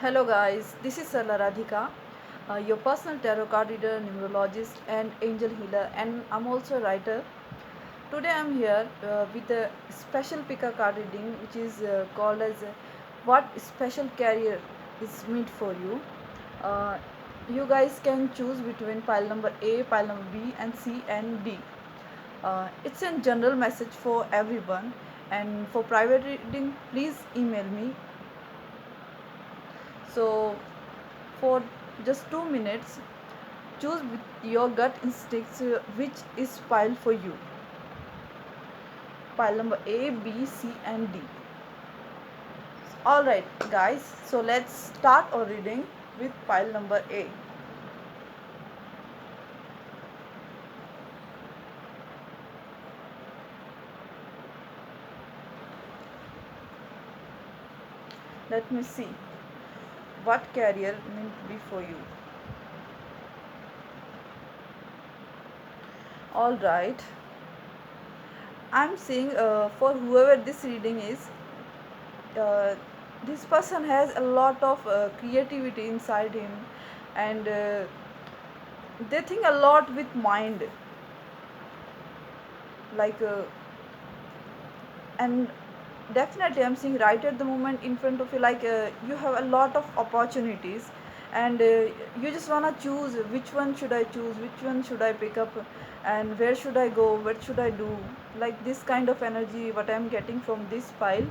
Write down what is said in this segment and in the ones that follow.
Hello guys, this is Sarla Radhika, your personal tarot card reader, numerologist and angel healer, and I'm also a writer. Today I'm here with a special picker card reading which is called as What Special Career is Meant for You. Uh, you guys can choose between pile number A, pile number B and C and D. It's a general message for everyone, and for private reading please email me. So for just 2 minutes, choose with your gut instincts which is pile for you. Pile number A, B, C, and D. Alright, guys, so let's start our reading with pile number A. Let me see what career meant to be for you. Alright, I'm saying for whoever this reading is, uh, this person has a lot of creativity inside him, and they think a lot with mind, like and definitely I'm seeing right at the moment in front of you, like you have a lot of opportunities, and you just want to choose which one should I choose, which one should I pick up, and where should I go, what should I do, like this kind of energy what I'm getting from this file.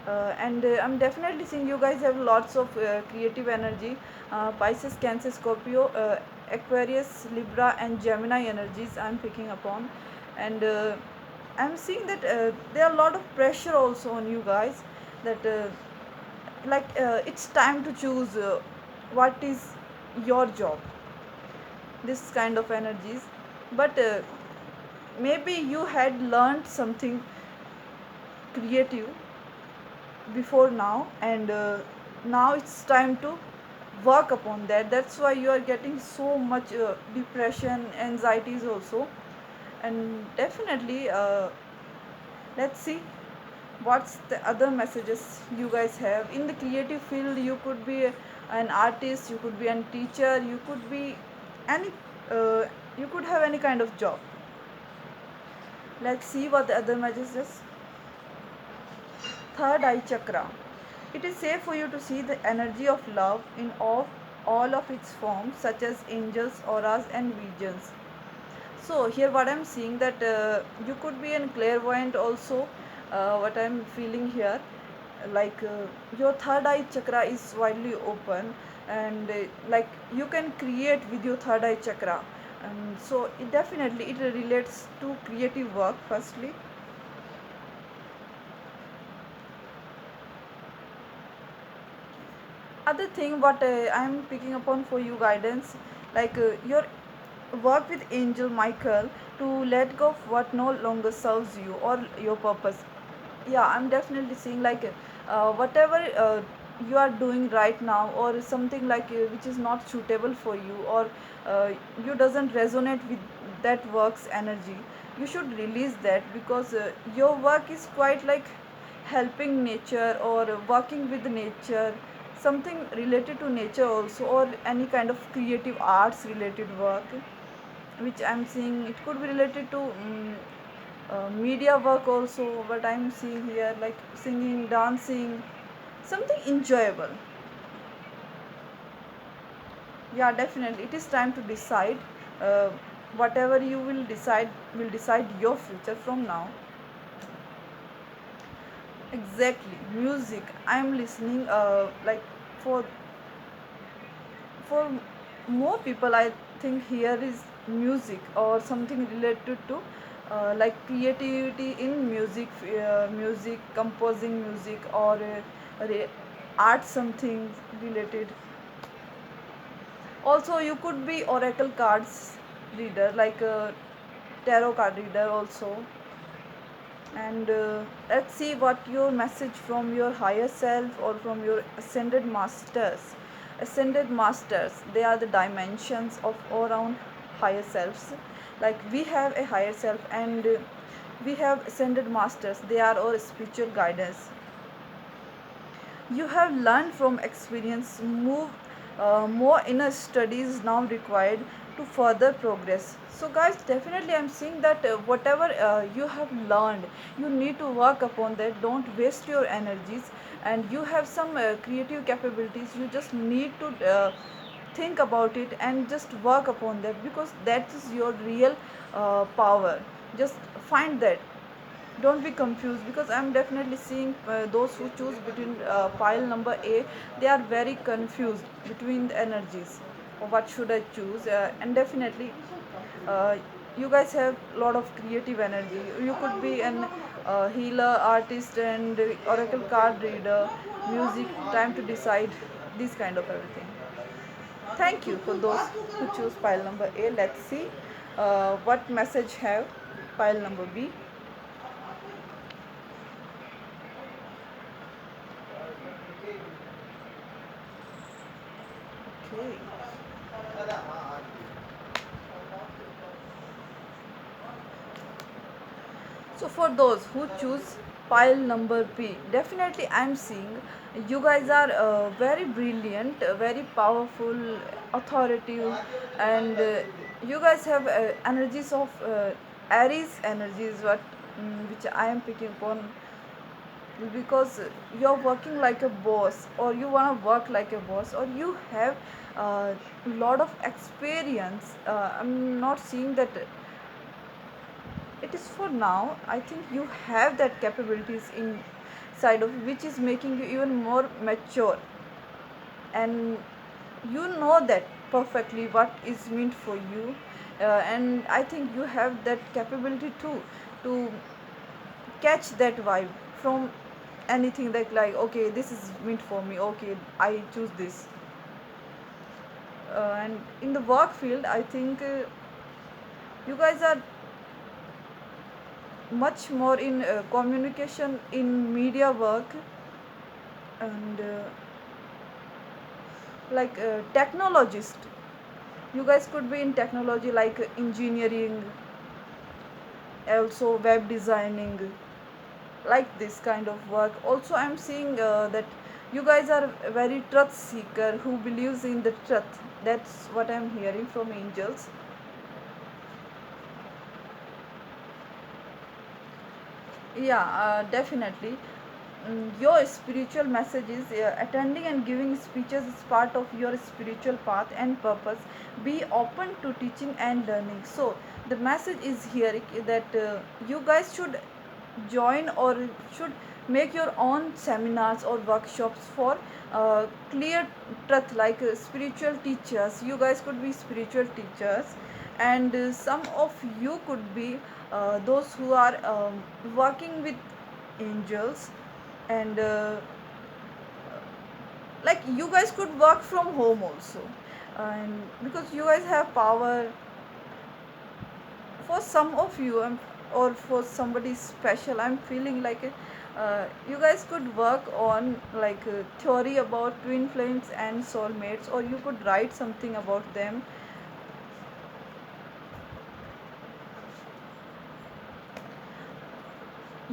And I'm definitely seeing you guys have lots of creative energy. Pisces, Cancer, Scorpio, Aquarius, Libra and Gemini energies I'm picking upon. And I'm seeing that there are a lot of pressure also on you guys, that it's time to choose what is your job, this kind of energies. But maybe you had learned something creative before now, and now it's time to work upon that. That's why you are getting so much depression, anxieties also. And definitely let's see what's the other messages you guys have in the creative field. You could be an artist, you could be a teacher, you could be any uh, you could have any kind of job. Let's see what the other messages. Third eye chakra. It is safe for you to see the energy of love in all of its forms, such as angels, auras, and visions. So here, what I'm seeing, that you could be a clairvoyant also. What I'm feeling here, like your third eye chakra is widely open, and like you can create with your third eye chakra. And so it definitely it relates to creative work. Firstly, other thing what I am picking upon for you guidance, like your work with angel Michael to let go of what no longer serves you or your purpose. Yeah, I'm definitely seeing like whatever you are doing right now, or something like which is not suitable for you, or uh, you doesn't resonate with that work's energy, you should release that, because your work is quite like helping nature, or working with nature, something related to nature also, or any kind of creative arts related work which I'm seeing. It could be related to media work also, but I'm seeing here like singing, dancing, something enjoyable. Yeah, definitely it is time to decide. uh, Whatever you will decide your future from now. Exactly, music I'm listening, like for for more people I think here is music or something related to like creativity in music, music composing music, or art, something related. Also you could be oracle cards reader, like a tarot card reader also. And let's see what your message from your higher self or from your ascended masters. Ascended masters, they are the dimensions of our own higher selves. Like we have a higher self, and we have ascended masters, they are our spiritual guidance. You have learned from experience. Move more inner studies now required to further progress. So guys, definitely I'm seeing that whatever you have learned, you need to work upon that. Don't waste your energies. And you have some creative capabilities, you just need to think about it and just work upon that, because that is your real power. Just find that. Don't be confused, because I'm definitely seeing those who choose between pile number A, they are very confused between the energies, or what should I choose. And definitely uh, you guys have a lot of creative energy. You could be an healer, artist, and oracle card reader, music, time to decide, this kind of everything. Thank you for those who choose pile number A. Let's see what message have pile number B. Okay. So for those who choose pile number B, definitely I'm seeing you guys are very brilliant, very powerful, authoritative, and you guys have energies of Aries energies, what which I am picking upon, because you're working like a boss, or you want to work like a boss, or you have a lot of experience. I'm not seeing that it is for now. I think you have that capabilities inside of, which is making you even more mature, and you know that perfectly what is meant for you. And I think you have that capability too, to catch that vibe from anything that, like, okay, this is meant for me, okay, I choose this. And in the work field, I think you guys are much more in communication, in media work, and like technologist. You guys could be in technology, like engineering, also web designing, like this kind of work. Also I'm seeing that you guys are a very truth seeker who believes in the truth. That's what I'm hearing from angels. Yeah, definitely. Your spiritual message is attending and giving speeches is part of your spiritual path and purpose. Be open to teaching and learning. So the message is here that you guys should join, or should make your own seminars or workshops for clear truth, like spiritual teachers. You guys could be spiritual teachers, and some of you could be those who are working with angels, and like you guys could work from home also, and because you guys have power. For some of you, or for somebody special, I'm feeling like you guys could work on, like theory about twin flames and soulmates, or you could write something about them.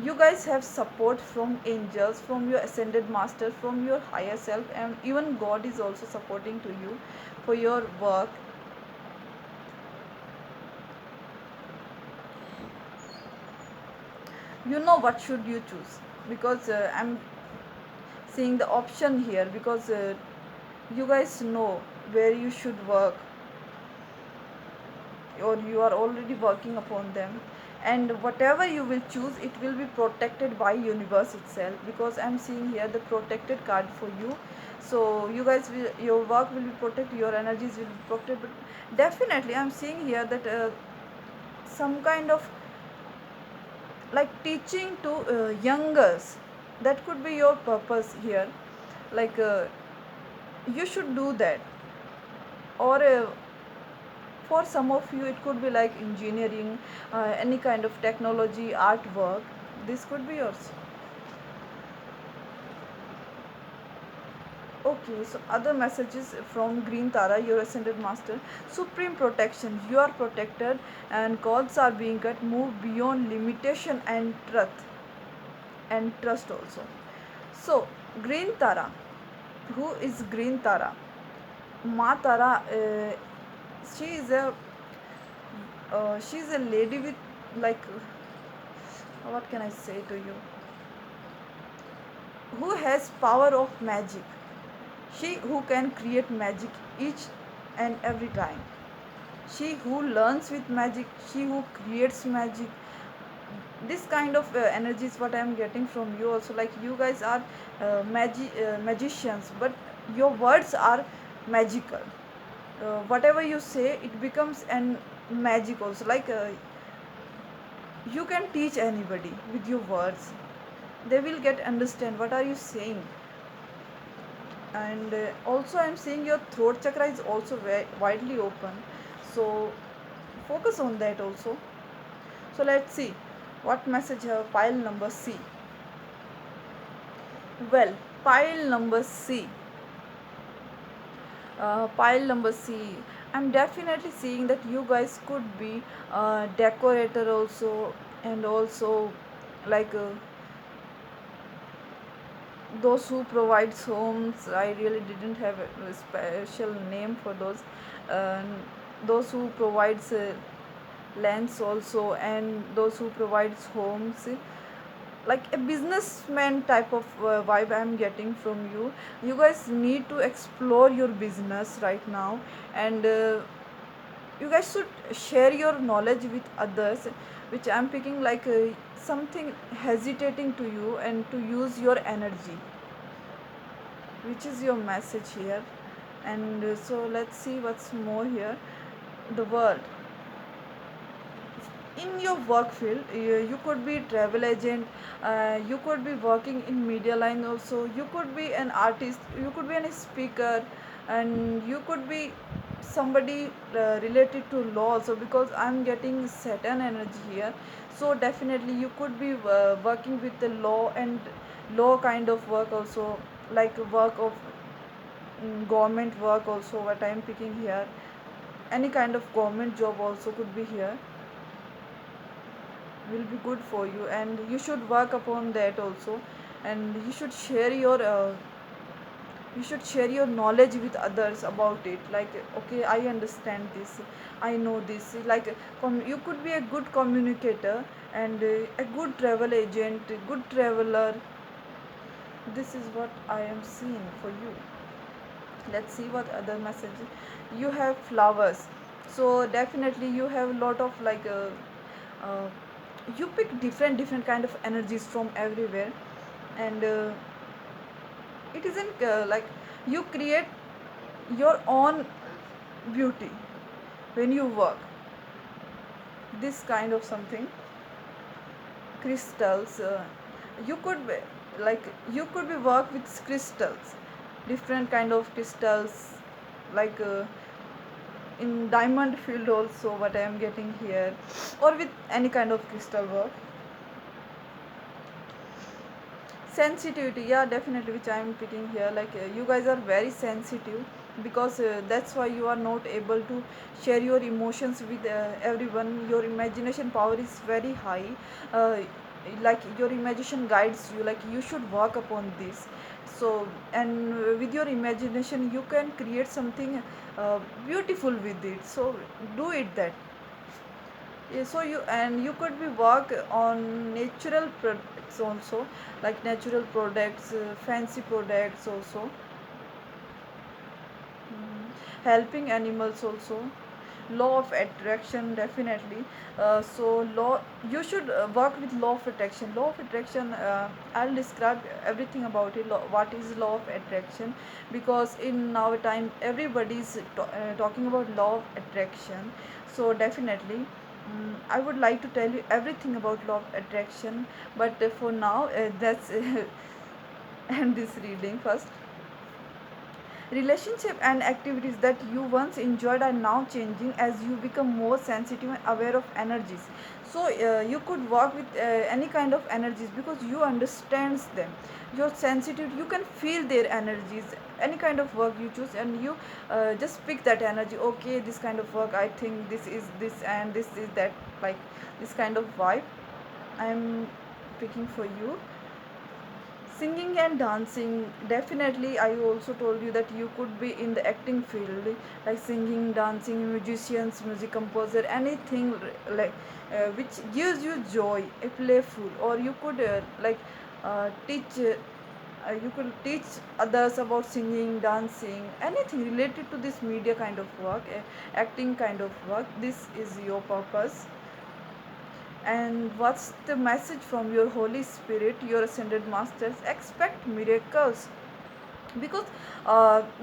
You guys have support from angels, from your ascended master, from your higher self, and even god is also supporting to you for your work. You know what should you choose, because I'm seeing the option here, because you guys know where you should work, or you are already working upon them, and whatever you will choose, it will be protected by universe itself, because I'm seeing here the protected card for you. So you guys will, your work will be protected, your energies will be protected. But definitely I'm seeing here that some kind of, like, teaching to youngers, that could be your purpose here. Like you should do that, or for some of you it could be like engineering, any kind of technology, artwork, this could be yours. Okay, so other messages from green tara, your ascended master. Supreme protection, you are protected, and calls are being cut, move beyond limitation and truth, and trust also. So Green Tara. Who is Green Tara? Ma Tara, she is a she's a lady with, like, what can I say to you, who has power of magic. She who can create magic each and every time. She who learns with magic, she who creates magic. This kind of energy is what I am getting from you also. Like, you guys are magicians, but your words are magical. Whatever you say, it becomes an magic also. Like, you can teach anybody with your words. They will get understand what are you saying. And also I'm seeing your throat chakra is also very widely open, so focus on that also. So let's see what message have pile number C. Well, pile number C, pile number C, I'm definitely seeing that you guys could be decorator also, and also, like, those who provides homes. I really didn't have a special name for those. Those who provides lands also, and those who provides homes, like a businessman type of vibe I'm getting from you. You guys need to explore your business right now, and you guys should share your knowledge with others, which I'm picking, like, something hesitating to you, and to use your energy, which is your message here. And so let's see what's more here. The world, in your work field, you could be travel agent, you could be working in media line also, you could be an artist, you could be a speaker, and you could be somebody related to law also, because I'm getting Saturn energy here. So definitely you could be working with the law, and law kind of work also, like work of government work also, what I'm picking here. Any kind of government job also could be here, will be good for you, and you should work upon that also. And you should share your knowledge with others about it. Like, okay, I understand this, I know this. Like, you could be a good communicator, and a good travel agent, a good traveler. This is what I am seeing for you. Let's see what other message. You have flowers, so definitely you have a lot of, like, uh, you pick different kind of energies from everywhere. And it isn't like, you create your own beauty when you work. This kind of something. Crystals, you could be, like, you could be work with crystals, different kind of crystals, like, in diamond field also, what I am getting here, or with any kind of crystal work. Sensitivity, yeah, definitely, which I am picking here. Like, you guys are very sensitive, because that's why you are not able to share your emotions with everyone. Your imagination power is very high. uh, like, your imagination guides you, like, you should work upon this. So, and with your imagination you can create something beautiful with it, so do it that. Yeah, so you could be work on natural products also, like natural products, fancy products also. Helping animals also. Law of attraction, definitely. So law, you should work with law of attraction. Law of attraction, I'll describe everything about it. What is law of attraction? Because in our time everybody is talking about law of attraction. So definitely, I would like to tell you everything about law of attraction, but for now, that's end this reading first. Relationship and activities that you once enjoyed are now changing as you become more sensitive and aware of energies. So you could work with any kind of energies, because you understands them. You're sensitive, you can feel their energies. Any kind of work you choose, and you just pick that energy. Okay, this kind of work, I think this is this, and this is that. Like, this kind of vibe I'm picking for you. Singing and dancing, definitely I also told you that you could be in the acting field, like singing, dancing, musicians, music composer, anything like which gives you joy, a playful, or you could teach you could teach others about singing, dancing, anything related to this media kind of work, acting kind of work. This is your purpose. And what's the message from your Holy Spirit, your ascended masters? Expect miracles, because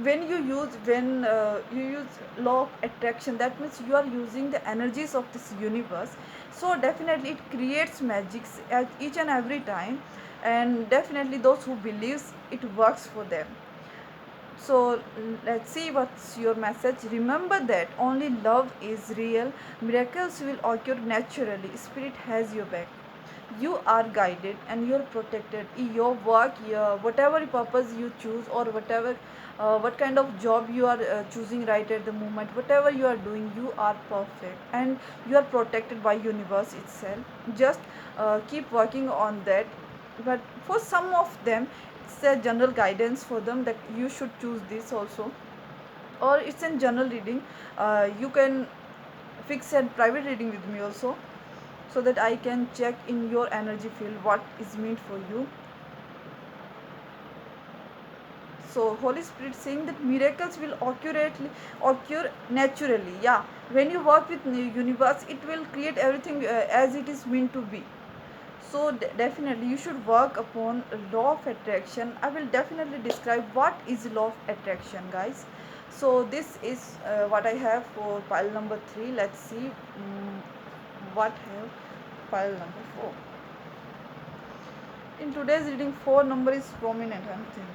when you use law of attraction, that means you are using the energies of this universe. So definitely it creates magics at each and every time, and definitely those who believes, it works for them. So let's see what's your message. Remember that only love is real. Miracles will occur naturally. Spirit has your back. You are guided and you're protected. Your work, your whatever purpose you choose, or whatever what kind of job you are choosing right at the moment, whatever you are doing, you are perfect and you are protected by universe itself. Just keep working on that. But for some of them, it's a general guidance for them that you should choose this also, or it's in general reading. You can fix a private reading with me also, so that I can check in your energy field what is meant for you. So Holy Spirit saying that miracles will occur naturally. Yeah, when you work with universe, it will create everything as it is meant to be. So definitely you should work upon law of attraction. I will definitely describe what is law of attraction, guys. So this is what I have for pile number 3. Let's see what have pile number 4. In today's reading, 4 number is prominent, I think.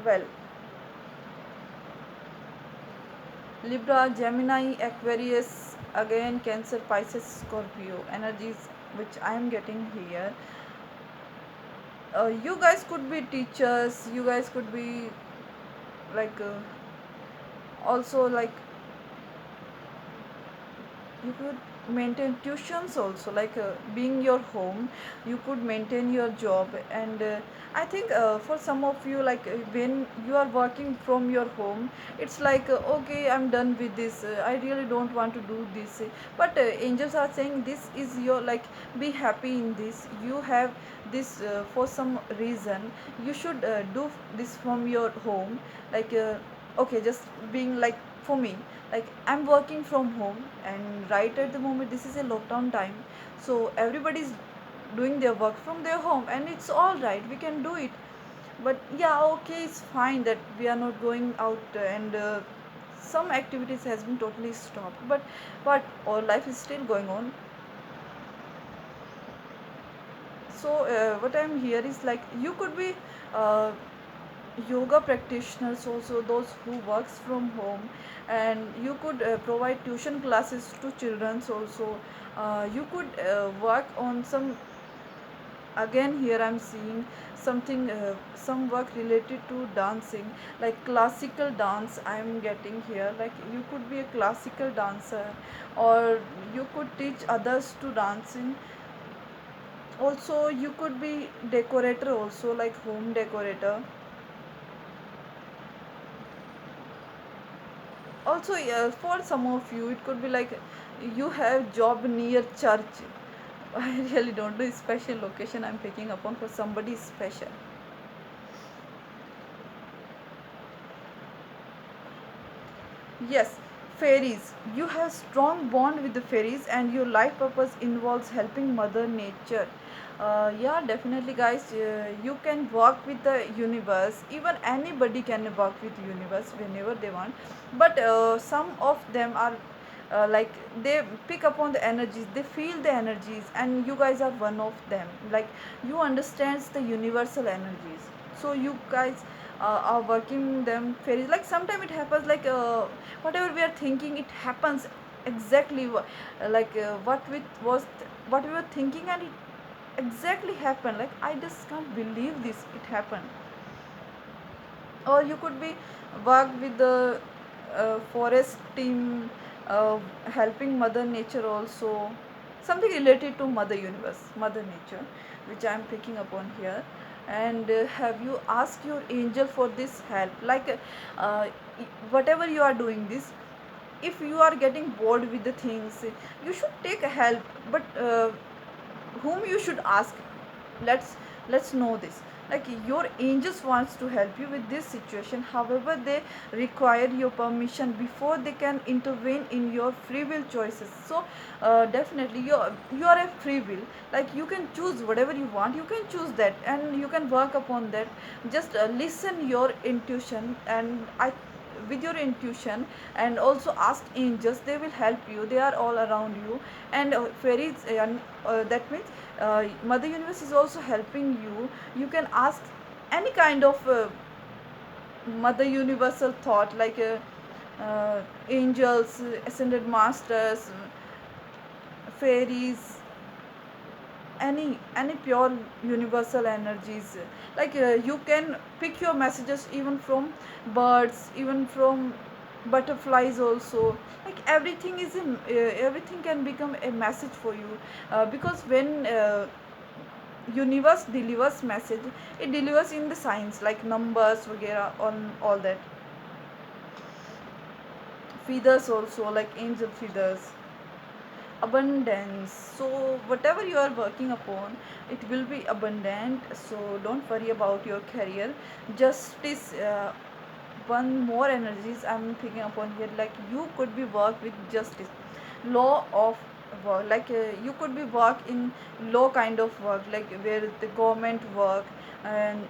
Well, Libra, Gemini, Aquarius, again Cancer, Pisces, Scorpio energies which I am getting here. You guys could be teachers, you guys could be like also like you could maintain tuitions also, like being your home, you could maintain your job. And I think for some of you, like when you are working from your home, it's like okay, I'm done with this, I really don't want to do this. But angels are saying this is your, like, be happy in this, you have this for some reason, you should do this from your home. Like okay, just being like, for me, like I'm working from home, and right at the moment this is a lockdown time, so everybody's doing their work from their home, and it's all right, we can do it. But yeah, okay, it's fine that we are not going out, and some activities has been totally stopped, but our life is still going on. So what I'm here is like, you could be uh, yoga practitioners also, those who works from home, and you could provide tuition classes to children also. You could work on some, again here I'm seeing something, some work related to dancing, like classical dance I'm getting here. Like you could be a classical dancer, or you could teach others to dancing. Also you could be decorator also, like home decorator. Also for some of you it could be like you have job near church. I really don't know special location I'm picking upon for somebody special. Yes, fairies. You have strong bond with the fairies, and your life purpose involves helping Mother Nature. Yeah, definitely, guys. You can work with the universe. Even anybody can work with universe whenever they want. But some of them are like, they pick up on the energies, they feel the energies, and you guys are one of them. Like you understands the universal energies, so you guys are working them fairies. Like sometimes it happens like whatever we are thinking, it happens exactly like what we were thinking, and it exactly happened. Like I just can't believe this, it happened. Or you could be work with the forest team, helping Mother Nature also. something related to mother universe, mother nature, which I am picking upon here. And have you asked your angel for this help, like uh, whatever you are doing this, if you are getting bored with the things, you should take help. But whom you should ask? Let's know this. Like your angels wants to help you with this situation, however they require your permission before they can intervene in your free will choices. So definitely you are a free will, like you can choose whatever you want, you can choose that and you can work upon that. Just listen your intuition, and I with your intuition, and also ask angels, they will help you, they are all around you. And fairies, that means mother universe is also helping you. You can ask any kind of mother universal thought, like angels, ascended masters, fairies, any pure universal energies. Like you can pick your messages even from birds, even from butterflies also. Like everything is everything can become a message for you, because when universe delivers message, it delivers in the signs like numbers vagera on all that. Feathers also, like angel feathers, abundance. So whatever you are working upon, it will be abundant. So don't worry about your career. Justice, one more energies I'm thinking upon here, like you could be work with justice, law of work, like you could be work in law kind of work, like where the government work and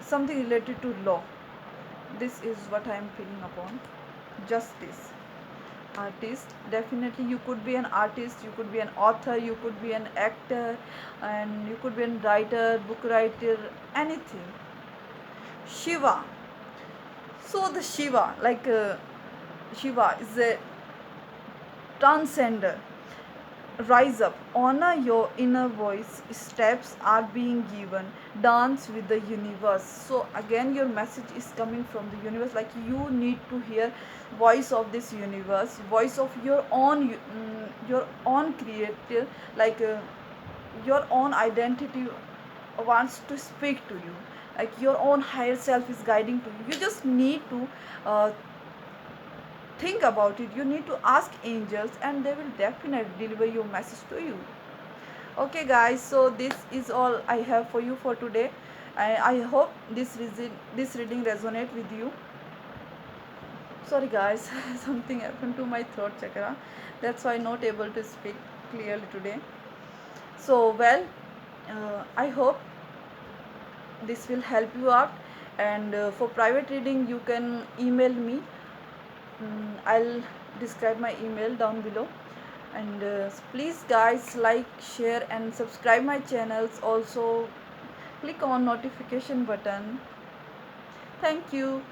something related to law. This is what I am feeling upon. Justice, artist, definitely you could be an artist, you could be an author, you could be an actor, and you could be a writer, book writer, anything. Shiva. So the Shiva, like Shiva is a transcender. Rise up, honor your inner voice, steps are being given, dance with the universe. So again your message is coming from the universe, like you need to hear voice of this universe, voice of your own your own creator, like your own identity wants to speak to you, like your own higher self is guiding to you. You just need to uh, think about it, you need to ask angels and they will definitely deliver your message to you. Okay guys, so this is all I have for you for today. I hope this reading resonate with you. Sorry guys, something happened to my throat chakra, that's why not able to speak clearly today. So well, I hope this will help you out. And for private reading you can email me. I'll describe my email down below. And please guys, like, share and subscribe my channels, also click on notification button. Thank you.